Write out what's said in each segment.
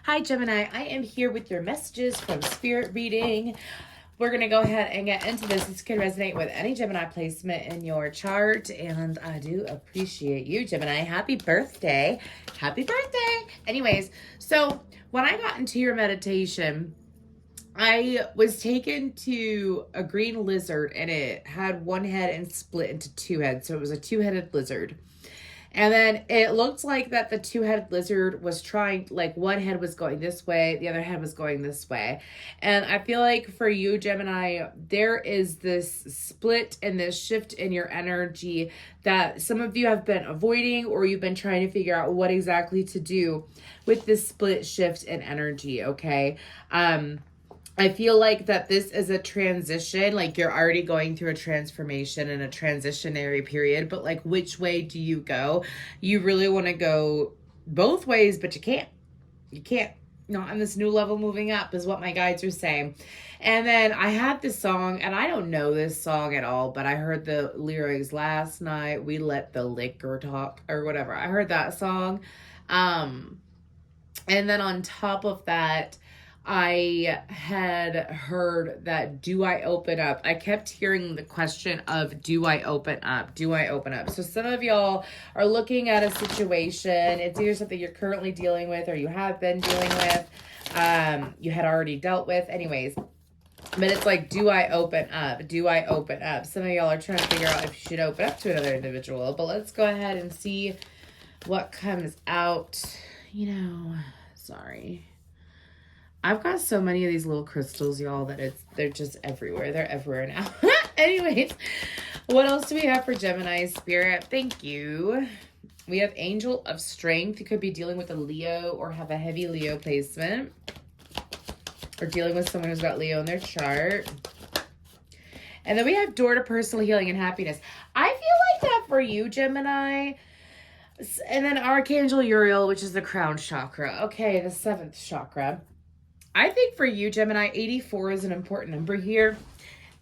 Hi, Gemini. I am here with your messages from Spirit Reading. We're going to go ahead and get into this. This could resonate with any Gemini placement in your chart, and I do appreciate you, Gemini. Happy birthday. Happy birthday. Anyways, so when I got into your meditation, I was taken to a green lizard, and it had one head and split into two heads. So it was a two-headed lizard. And then it looked like that the two-headed lizard was trying, like one head was going this way, the other head was going this way. And I feel like for you, Gemini, there is this split and this shift in your energy that some of you have been avoiding, or you've been trying to figure out what exactly to do with this split shift in energy, okay? I feel like that this is a transition, like you're already going through a transformation and a transitionary period, but like which way do you go? You really want to go both ways, but you can't. You can't. Not on this new level moving up is what my guides are saying. And then I had this song, and I don't know this song at all, but I heard the lyrics last night. We let the liquor talk or whatever. I heard that song. And then on top of that, I had heard that, do I open up? I kept hearing the question of, do I open up? Do I open up? So some of y'all are looking at a situation. It's either something you're currently dealing with or you have been dealing with. You had already dealt with. Anyways, but it's like, do I open up? Do I open up? Some of y'all are trying to figure out if you should open up to another individual. But let's go ahead and see what comes out. Sorry. I've got so many of these little crystals, y'all, that they're just everywhere. They're everywhere now. Anyways, what else do we have for Gemini Spirit? Thank you. We have Angel of Strength. You could be dealing with a Leo or have a heavy Leo placement, or dealing with someone who's got Leo in their chart. And then we have Door to Personal Healing and Happiness. I feel like that for you, Gemini. And then Archangel Uriel, which is the crown chakra. Okay, the 7th chakra. I think for you, Gemini, 84 is an important number here.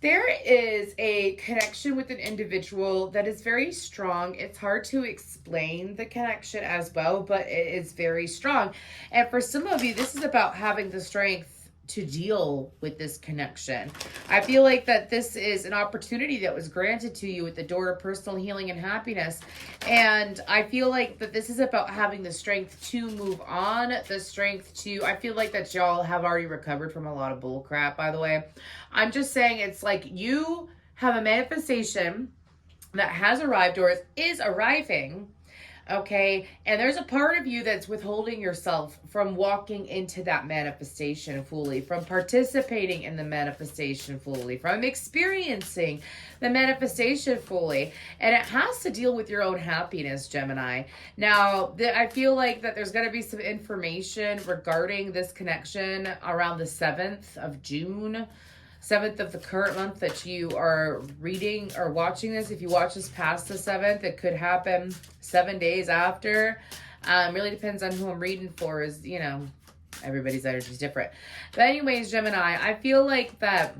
There is a connection with an individual that is very strong. It's hard to explain the connection as well, but it is very strong. And for some of you, this is about having the strength to deal with this connection. I feel like that this is an opportunity that was granted to you with the Door to Personal Healing and Happiness. And I feel like that this is about having the strength to move on, the strength to, I feel like that y'all have already recovered from a lot of bull crap, by the way. I'm just saying it's like you have a manifestation that has arrived or is arriving. Okay, and there's a part of you that's withholding yourself from walking into that manifestation fully, from participating in the manifestation fully, from experiencing the manifestation fully. And it has to deal with your own happiness, Gemini. Now, I feel like that there's going to be some information regarding this connection around the 7th of June. 7th of the current month that you are reading or watching this. If you watch this past the 7th, it could happen 7 days after. Really depends on who I'm reading for, is, everybody's energy is different. But anyways, Gemini, I feel like that,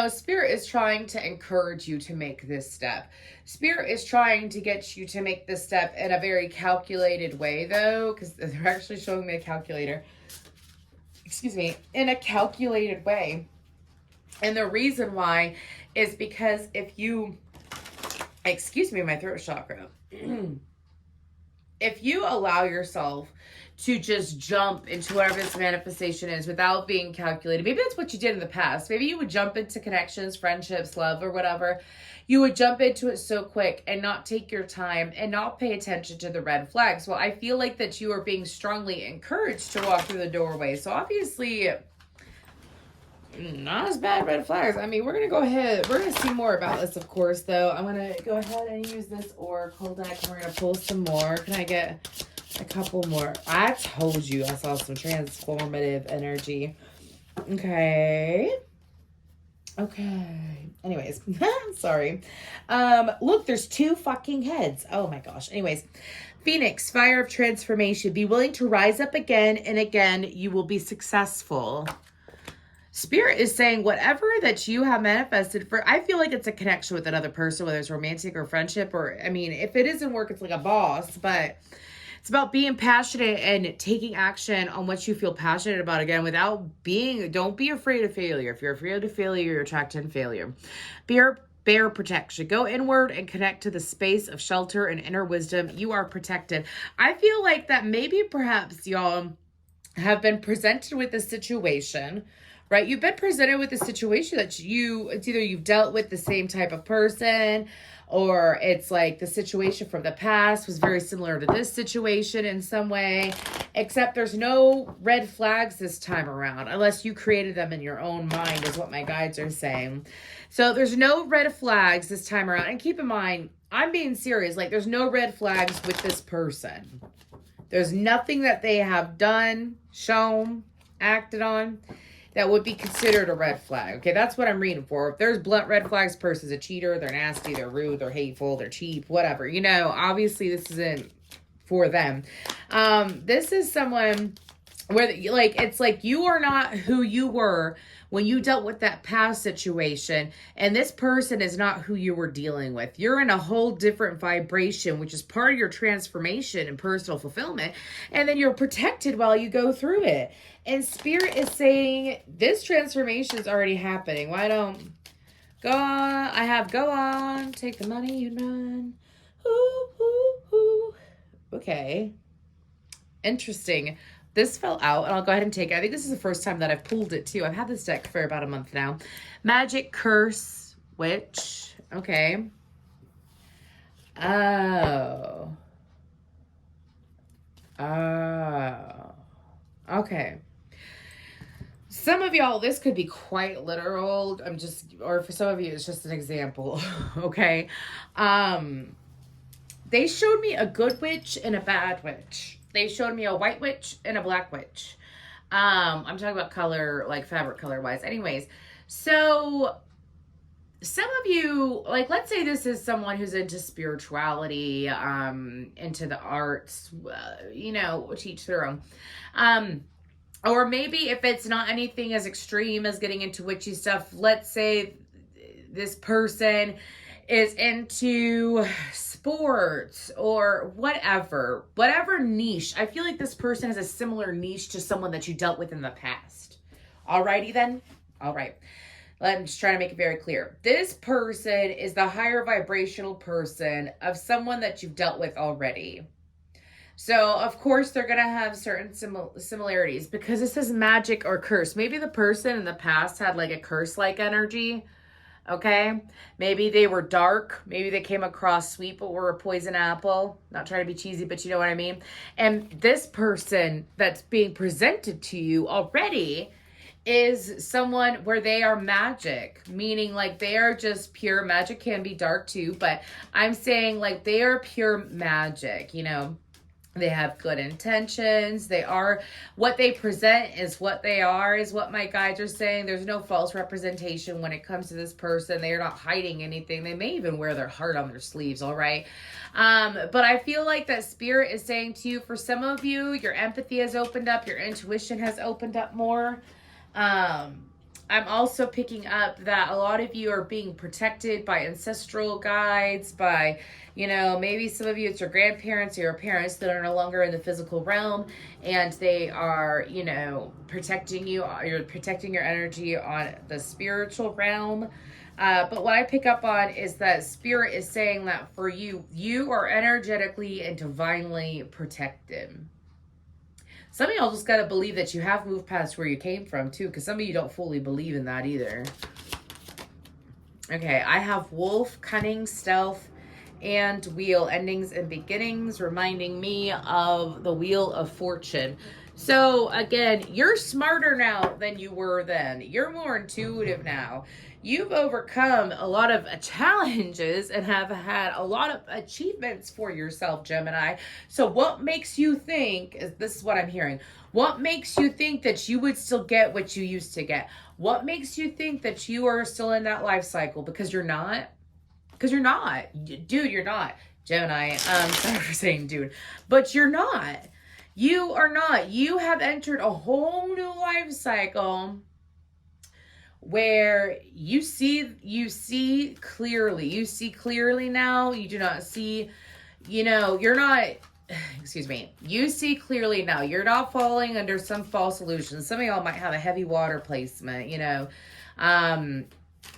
Spirit is trying to encourage you to make this step. Spirit is trying to get you to make this step in a very calculated way, though, because they're actually showing me a calculator. Excuse me, in a calculated way. And the reason why is because if you, my throat chakra. If you allow yourself to just jump into whatever this manifestation is without being calculated, maybe that's what you did in the past. Maybe you would jump into connections, friendships, love, or whatever. You would jump into it so quick and not take your time and not pay attention to the red flags. Well, I feel like that you are being strongly encouraged to walk through the doorway. So obviously, not as bad red flags. I mean, we're going to go ahead. We're going to see more about this, of course, though. I'm going to go ahead and use this oracle deck, and we're going to pull some more. Can I get a couple more? I told you I saw some transformative energy. Okay. Anyways, sorry. Look, there's 2 fucking heads. Oh my gosh. Anyways, Phoenix, fire of transformation. Be willing to rise up again and again. You will be successful. Spirit is saying whatever that you have manifested for, I feel like it's a connection with another person, whether it's romantic or friendship, or, I mean, if it isn't work, it's like a boss, but It's about being passionate and taking action on what you feel passionate about, again, don't be afraid of failure. If you're afraid of failure, you're attracting failure. Bear protection. Go inward and connect to the space of shelter and inner wisdom. You are protected. I feel like that maybe perhaps y'all have been presented with a situation, right? You've been presented with a situation that it's either you've dealt with the same type of person, or it's like the situation from the past was very similar to this situation in some way, except there's no red flags this time around, unless you created them in your own mind, is what my guides are saying. So there's no red flags this time around. And keep in mind, I'm being serious. Like, there's no red flags with this person. There's nothing that they have done, shown, acted on that would be considered a red flag. Okay, that's what I'm reading for. If there's blunt red flags, person's a cheater, they're nasty, they're rude, they're hateful, they're cheap, whatever. You know, obviously this isn't for them. This is someone where, like, it's like you are not who you were when you dealt with that past situation, and this person is not who you were dealing with. You're in a whole different vibration, which is part of your transformation and personal fulfillment, and then you're protected while you go through it. And Spirit is saying this transformation is already happening. Why don't go on? Go on, take the money and run. Ooh, ooh, ooh. Okay, interesting. This fell out, and I'll go ahead and take it. I think this is the first time that I've pulled it, too. I've had this deck for about a month now. Magic, Curse, Witch. Okay. Oh. Okay. Some of y'all, this could be quite literal. Or for some of you, it's just an example. Okay. They showed me a good witch and a bad witch. They showed me a white witch and a black witch. I'm talking about color, like fabric color wise. Anyways, so some of you, like, let's say this is someone who's into spirituality, into the arts, teach their own. Or maybe if it's not anything as extreme as getting into witchy stuff, let's say this person is into sports or whatever niche. I feel like this person has a similar niche to someone that you dealt with in the past. Alrighty then. All right. I'm just trying to make it very clear. This person is the higher vibrational person of someone that you've dealt with already. So, of course, they're going to have certain similarities because this is magic or curse. Maybe the person in the past had like a curse-like energy. Okay, maybe they were dark. Maybe they came across sweet but were a poison apple. Not trying to be cheesy, but you know what I mean. And this person that's being presented to you already is someone where they are magic, meaning like they are just pure magic. Can be dark too, but I'm saying like they are pure magic, you know. They have good intentions. What they present is what they are, is what my guides are saying. There's no false representation when it comes to this person. They are not hiding anything. They may even wear their heart on their sleeves, all right? But I feel like that Spirit is saying to you, for some of you, your empathy has opened up. Your intuition has opened up more. I'm also picking up that a lot of you are being protected by ancestral guides, by, maybe some of you, it's your grandparents or your parents that are no longer in the physical realm, and they are, protecting you. You're protecting your energy on the spiritual realm. But what I pick up on is that Spirit is saying that for you, you are energetically and divinely protected. Some of y'all just got to believe that you have moved past where you came from, too, because some of you don't fully believe in that either. Okay, I have wolf, cunning, stealth, and wheel, endings and beginnings, reminding me of the Wheel of Fortune. So, again, you're smarter now than you were then. You're more intuitive now. You've overcome a lot of challenges and have had a lot of achievements for yourself, Gemini. So what makes you think, this is what I'm hearing, what makes you think that you would still get what you used to get? What makes you think that you are still in that life cycle? Because you're not. Because you're not. Dude, you're not. Gemini, sorry for saying dude. But you're not. You are not. You have entered a whole new life cycle where you see clearly. You see clearly now. You do not see, you're not excuse me, you see clearly now. You're not falling under some false illusion. Some of y'all might have a heavy water placement, you know,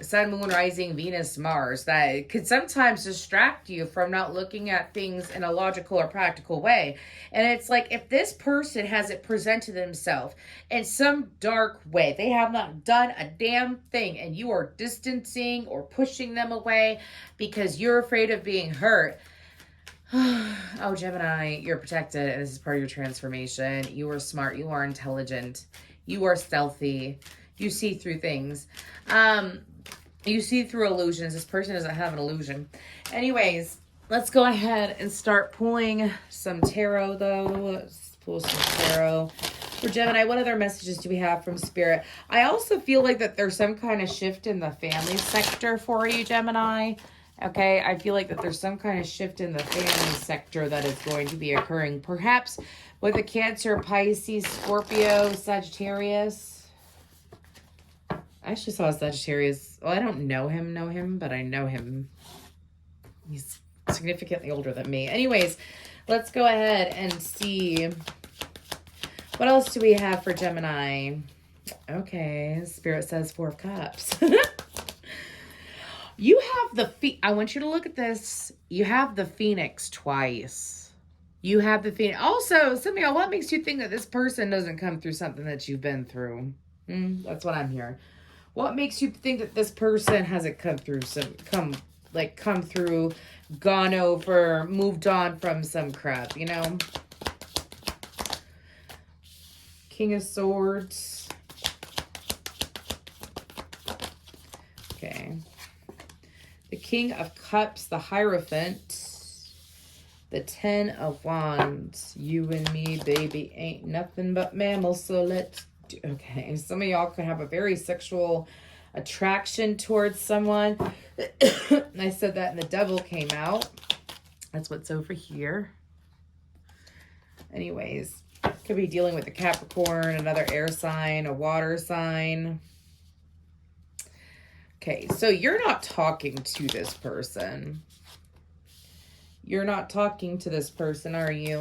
sun, moon, rising, Venus, Mars, that could sometimes distract you from not looking at things in a logical or practical way. And it's like, if this person hasn't presented themselves in some dark way, they have not done a damn thing, and you are distancing or pushing them away because you're afraid of being hurt. Oh, Gemini, you're protected, and this is part of your transformation. You are smart. You are intelligent. You are stealthy. You see through things. You see through illusions. This person doesn't have an illusion. Anyways, let's go ahead and start pulling some tarot, though. Let's pull some tarot for Gemini. What other messages do we have from Spirit? I also feel like that there's some kind of shift in the family sector for you, Gemini. Okay, I feel like that there's some kind of shift in the family sector that is going to be occurring. Perhaps with a Cancer, Pisces, Scorpio, Sagittarius. I actually saw a Sagittarius. Well, I don't know him, but I know him. He's significantly older than me. Anyways, let's go ahead and see. What else do we have for Gemini? Okay, Spirit says 4 of Cups. You have I want you to look at this. You have the Phoenix twice. You have the Phoenix. Also, some of y'all, what makes you think that this person doesn't come through something that you've been through? That's what I'm hearing. What makes you think that this person hasn't come through gone over, moved on from some crap, you know? King of Swords. Okay. The King of Cups, the Hierophant, the 10 of Wands. You and me, baby, ain't nothing but mammals, so let's do. Okay, some of y'all could have a very sexual attraction towards someone. I said that and the Devil came out. That's what's over here. Anyways, could be dealing with a Capricorn, another air sign, a water sign. Okay, so you're not talking to this person. You're not talking to this person, are you?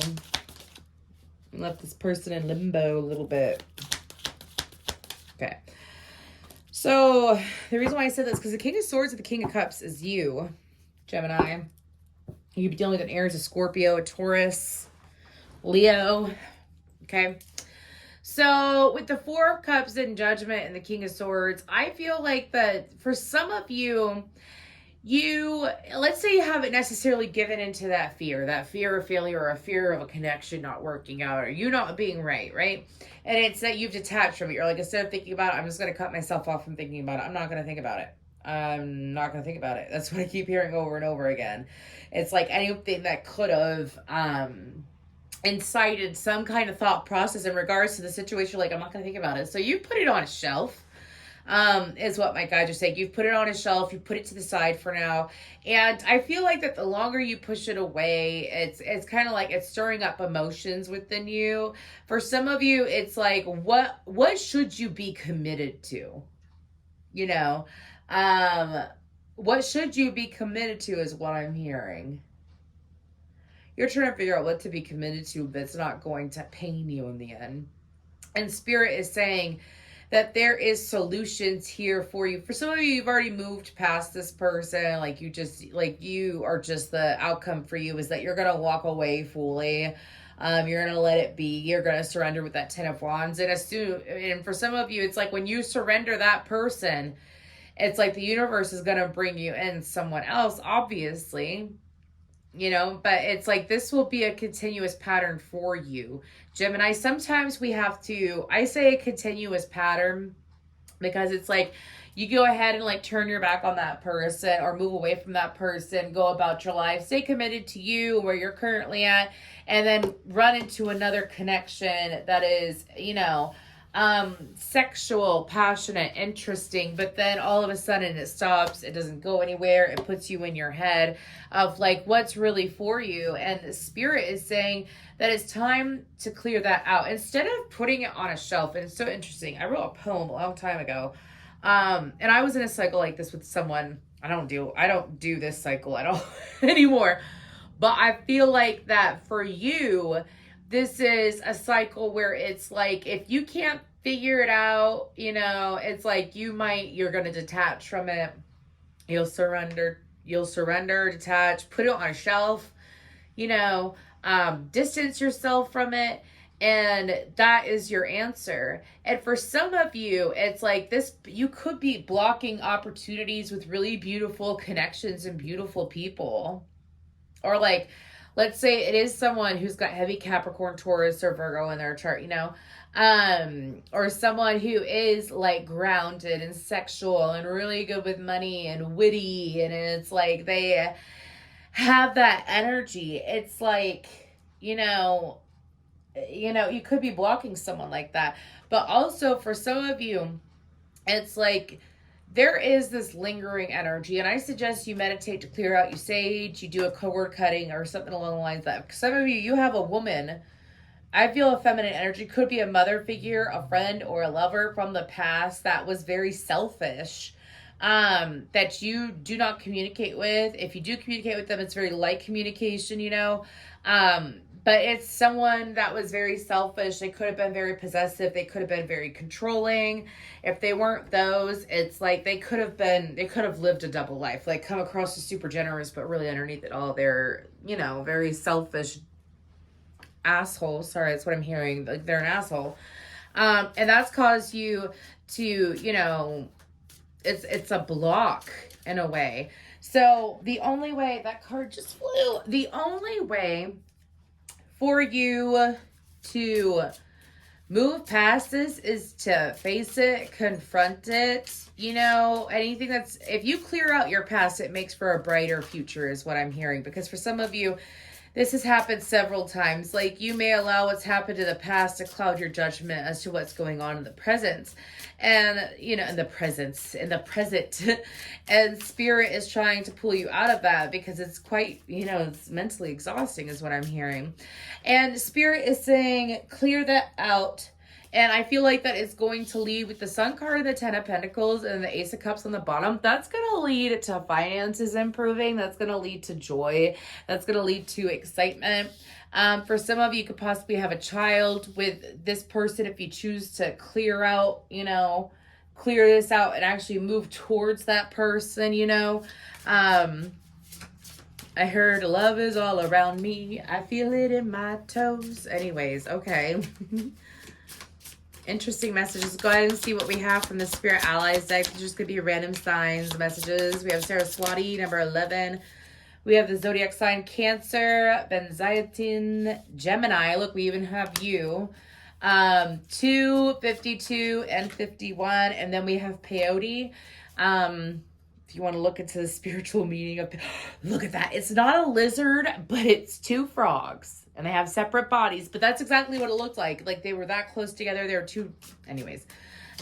You left this person in limbo a little bit. Okay. So the reason why I said this, because the King of Swords and the King of Cups is you, Gemini. You'd be dealing with an Aries, a Scorpio, a Taurus, Leo. Okay. So with the 4 of Cups and Judgment and the King of Swords, I feel like that for some of you, let's say you haven't necessarily given into that fear of failure, or a fear of a connection not working out, or you not being right? And it's that you've detached from it. You're like, instead of thinking about it, I'm just going to cut myself off from thinking about it. I'm not going to think about it. I'm not going to think about it. That's what I keep hearing over and over again. It's like anything that could have, incited some kind of thought process in regards to the situation. Like, I'm not going to think about it. So you put it on a shelf, is what my guides are saying. You've put it on a shelf. You put it to the side for now. And I feel like that the longer you push it away, it's kind of like it's stirring up emotions within you. For some of you, it's like, what should you be committed to? You know, what should you be committed to is what I'm hearing. You're trying to figure out what to be committed to that's not going to pain you in the end. And Spirit is saying that there is solutions here for you. For some of you, you've already moved past this person. Like you are just, the outcome for you is that you're going to walk away fully. You're going to let it be. You're going to surrender with that 10 of Wands. And for some of you, it's like when you surrender that person, it's like the universe is going to bring you in someone else, obviously. You know, but it's like this will be a continuous pattern for you, Gemini. Sometimes we have to, I say a continuous pattern because it's like you go ahead and like turn your back on that person or move away from that person, go about your life, stay committed to you where you're currently at, and then run into another connection that is, you know, sexual, passionate, interesting, but then all of a sudden it stops. It doesn't go anywhere. It puts you in your head of like what's really for you. And the Spirit is saying that it's time to clear that out instead of putting it on a shelf. And it's so interesting. I wrote a poem a long time ago. And I was in a cycle like this with someone. I don't do this cycle at all anymore. But I feel like that for you, this is a cycle where it's like, if you can't figure it out, it's like you're going to detach from it. You'll surrender, detach, put it on a shelf, distance yourself from it. And that is your answer. And for some of you, it's like this, you could be blocking opportunities with really beautiful connections and beautiful people. Or like, let's say it is someone who's got heavy Capricorn, Taurus, or Virgo in their chart, or someone who is like grounded and sexual and really good with money and witty, and it's like they have that energy. It's like, you could be blocking someone like that. But also for some of you, it's like there is this lingering energy, and I suggest you meditate to clear out. You sage, you do a cord cutting or something along the lines of that. Some of you have a woman. I feel a feminine energy. Could be a mother figure, a friend, or a lover from the past that was very selfish, that you do not communicate with. If you do communicate with them, it's very light communication, but it's someone that was very selfish. They could have been very possessive. They could have been very controlling. If they weren't those, it's like they could have lived a double life, like come across as super generous, but really underneath it all, they're, very selfish asshole. Sorry, that's what I'm hearing. Like they're an asshole. And that's caused you to, it's a block in a way. So the only way, that card just flew, the only way for you to move past this is to face it, confront it, anything that's, if you clear out your past, it makes for a brighter future is what I'm hearing. Because for some of you, this has happened several times. Like you may allow what's happened in the past to cloud your judgment as to what's going on in the present. And, in the present. And spirit is trying to pull you out of that because it's quite, it's mentally exhausting is what I'm hearing. And spirit is saying, clear that out. And I feel like that is going to lead with the Sun card and the Ten of Pentacles and the Ace of Cups on the bottom. That's going to lead to finances improving. That's going to lead to joy. That's going to lead to excitement. For some of you, you could possibly have a child with this person if you choose to clear this out and actually move towards that person, I heard love is all around me. I feel it in my toes. Anyways, okay. Interesting messages. Go ahead and see what we have from the Spirit Allies deck. It just could be random signs, messages. We have Saraswati, number 11. We have the zodiac sign Cancer, Benzayatin, Gemini. Look, we even have you. 2, 52, and 51. And then we have Peyote. If you want to look into the spiritual meaning of, look at that. It's not a lizard, but it's 2 frogs. And they have separate bodies, but that's exactly what it looked like. Like they were that close together. They were 2, anyways.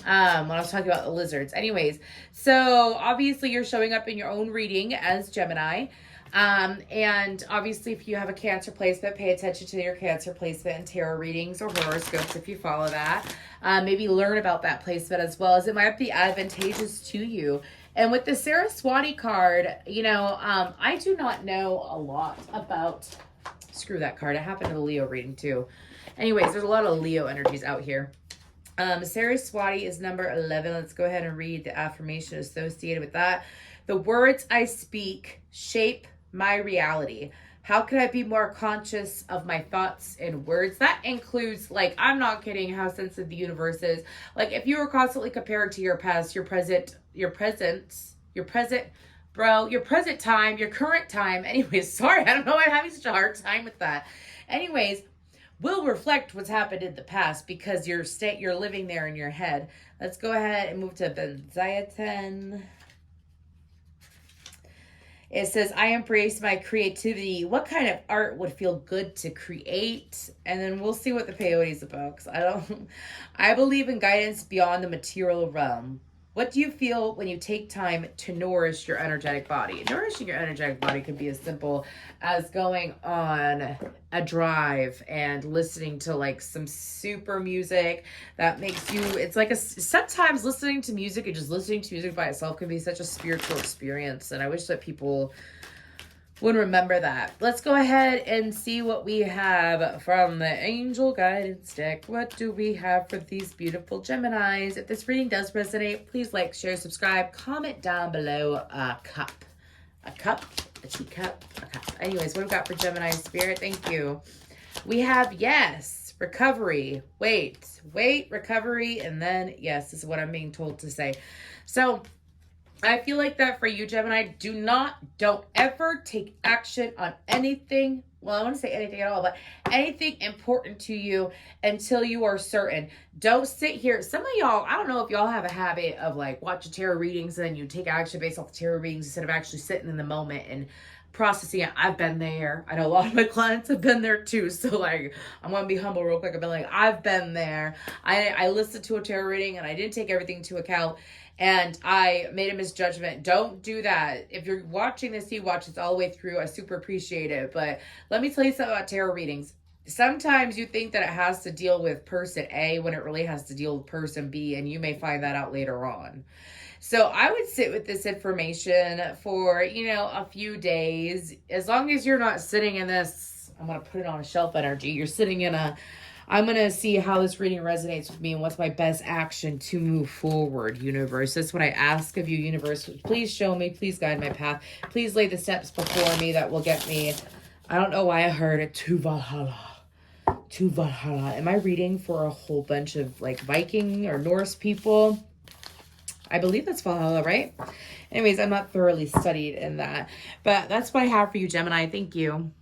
When I was talking about the lizards. Anyways, so obviously you're showing up in your own reading as Gemini. And obviously if you have a Cancer placement, pay attention to your Cancer placement and tarot readings or horoscopes if you follow that. Maybe learn about that placement as well, as it might be advantageous to you. And with the Saraswati card, I do not know a lot about... Screw that card. It happened to the Leo reading too. Anyways, there's a lot of Leo energies out here. Saraswati is number 11. Let's go ahead and read the affirmation associated with that. The words I speak shape my reality. How can I be more conscious of my thoughts and words? That includes, like, I'm not kidding how sensitive the universe is. Like, if you were constantly comparing to your past, your present, bro, your present time, your current time. Anyways, sorry, I don't know why I'm having such a hard time with that. Anyways, will reflect what's happened in the past because you're living there in your head. Let's go ahead and move to Benzayatin. It says, I embrace my creativity. What kind of art would feel good to create? And then we'll see what the peyote is about. Because I believe in guidance beyond the material realm. What do you feel when you take time to nourish your energetic body? Nourishing your energetic body could be as simple as going on a drive and listening to like some super music that makes you, it's like sometimes listening to music and just listening to music by itself can be such a spiritual experience. And I wish that people would remember that. Let's go ahead and see what we have from the Angel Guidance deck. What do we have for these beautiful Geminis? If this reading does resonate, please like, share, subscribe, comment down below a cup. A cup? A teacup? A cup. Anyways, what have we got for Gemini Spirit? Thank you. We have yes, recovery, wait, recovery, and then yes, this is what I'm being told to say. So I feel like that for you, Gemini, don't ever take action on anything. Well, I want to say anything at all, but anything important to you until you are certain. Don't sit here. Some of y'all, I don't know if y'all have a habit of like watching tarot readings and then you take action based off the tarot readings instead of actually sitting in the moment and processing it. I've been there. I know a lot of my clients have been there too. So like, I'm going to be humble real quick. I've been like, I've been there. I listened to a tarot reading and I didn't take everything into account. And I made a misjudgment. Don't do that. If you're watching this, you watch this all the way through. I super appreciate it. But let me tell you something about tarot readings. Sometimes you think that it has to deal with person A when it really has to deal with person B. And you may find that out later on. So I would sit with this information for, a few days. As long as you're not sitting in this, I'm going to put it on a shelf energy. You're sitting in I'm going to see how this reading resonates with me and what's my best action to move forward, universe. That's what I ask of you, universe. Please show me. Please guide my path. Please lay the steps before me that will get me. I don't know why I heard it. To Valhalla. To Valhalla. Am I reading for a whole bunch of like Viking or Norse people? I believe that's Valhalla, right? Anyways, I'm not thoroughly studied in that. But that's what I have for you, Gemini. Thank you.